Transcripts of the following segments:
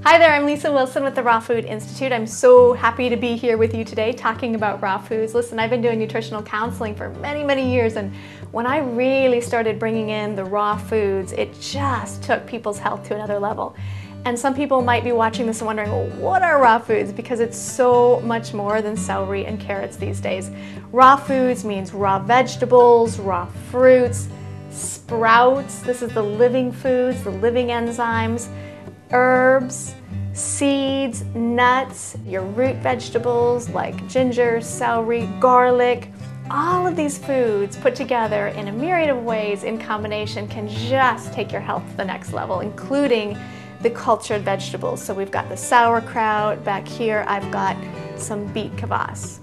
Hi there, I'm Lisa Wilson with the Raw Food Institute. I'm so happy to be here with you today talking about raw foods. Listen, I've been doing nutritional counseling for many years, and when I really started bringing in the raw foods, it just took people's health to another level. And some people might be watching this and wondering, well, what are raw foods? Because it's so much more than celery and carrots these days. Raw foods means raw vegetables, raw fruits, sprouts. This is the living foods, the living enzymes, herbs, seeds, nuts, your root vegetables like ginger, celery, garlic. All of these foods put together in a myriad of ways in combination can just take your health to the next level, including the cultured vegetables. So we've got the sauerkraut back here. I've got some beet kvass.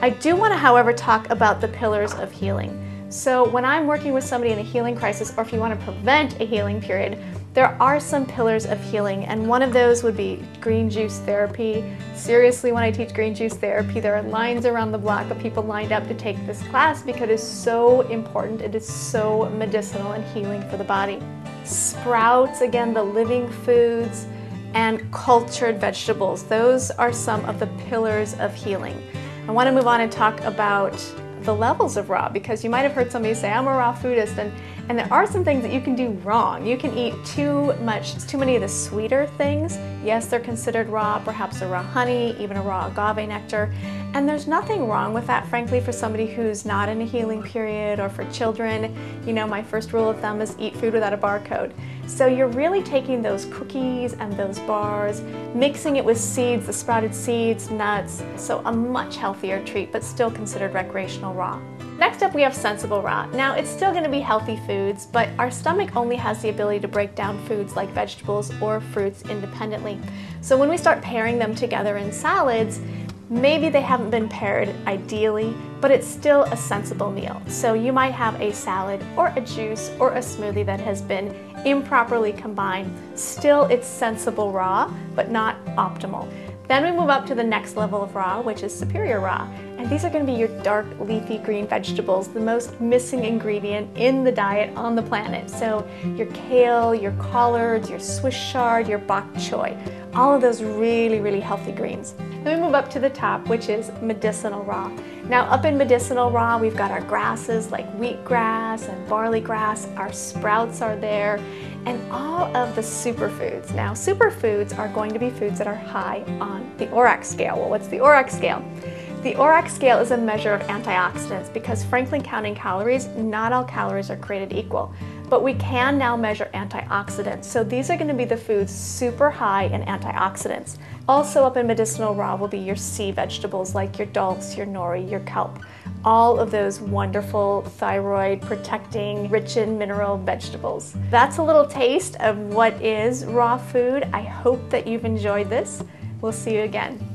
I do want to, however, talk about the pillars of healing. So when I'm working with somebody in a healing crisis, or if you want to prevent a healing period, there are some pillars of healing, and one of those would be green juice therapy. Seriously, when I teach green juice therapy, there are lines around the block of people lined up to take this class because it is so important. It is so medicinal and healing for the body. Sprouts, again, the living foods, and cultured vegetables. Those are some of the pillars of healing. I want to move on and talk about the levels of raw, because you might have heard somebody say, I'm a raw foodist, and there are some things that you can do wrong. You can eat too many of the sweeter things. Yes, they're considered raw, perhaps a raw honey, even a raw agave nectar. And there's nothing wrong with that, frankly, for somebody who's not in a healing period or for children. You know, my first rule of thumb is eat food without a barcode. So you're really taking those cookies and those bars, mixing it with seeds, the sprouted seeds, nuts, so a much healthier treat, but still considered recreational raw. Next up, we have sensible raw. Now, it's still going to be healthy foods, but our stomach only has the ability to break down foods like vegetables or fruits independently. So when we start pairing them together in salads, maybe they haven't been paired ideally, but it's still a sensible meal. So you might have a salad or a juice or a smoothie that has been improperly combined. Still, it's sensible raw, but not optimal. Then we move up to the next level of raw, which is superior raw. And these are going to be your dark leafy green vegetables, the most missing ingredient in the diet on the planet. So your kale, your collards, your Swiss chard, your bok choy, all of those really healthy greens. Then we move up to the top, which is medicinal raw. Now up in medicinal raw, we've got our grasses like wheatgrass and barley grass, our sprouts are there, and all of the superfoods. Now superfoods are going to be foods that are high on the ORAC scale. Well, what's the ORAC scale? The ORAC scale is a measure of antioxidants because, frankly, counting calories, not all calories are created equal. But we can now measure antioxidants. So these are going to be the foods super high in antioxidants. Also up in medicinal raw will be your sea vegetables like your dulse, your nori, your kelp. All of those wonderful thyroid protecting, rich in mineral vegetables. That's a little taste of what is raw food. I hope that you've enjoyed this. We'll see you again.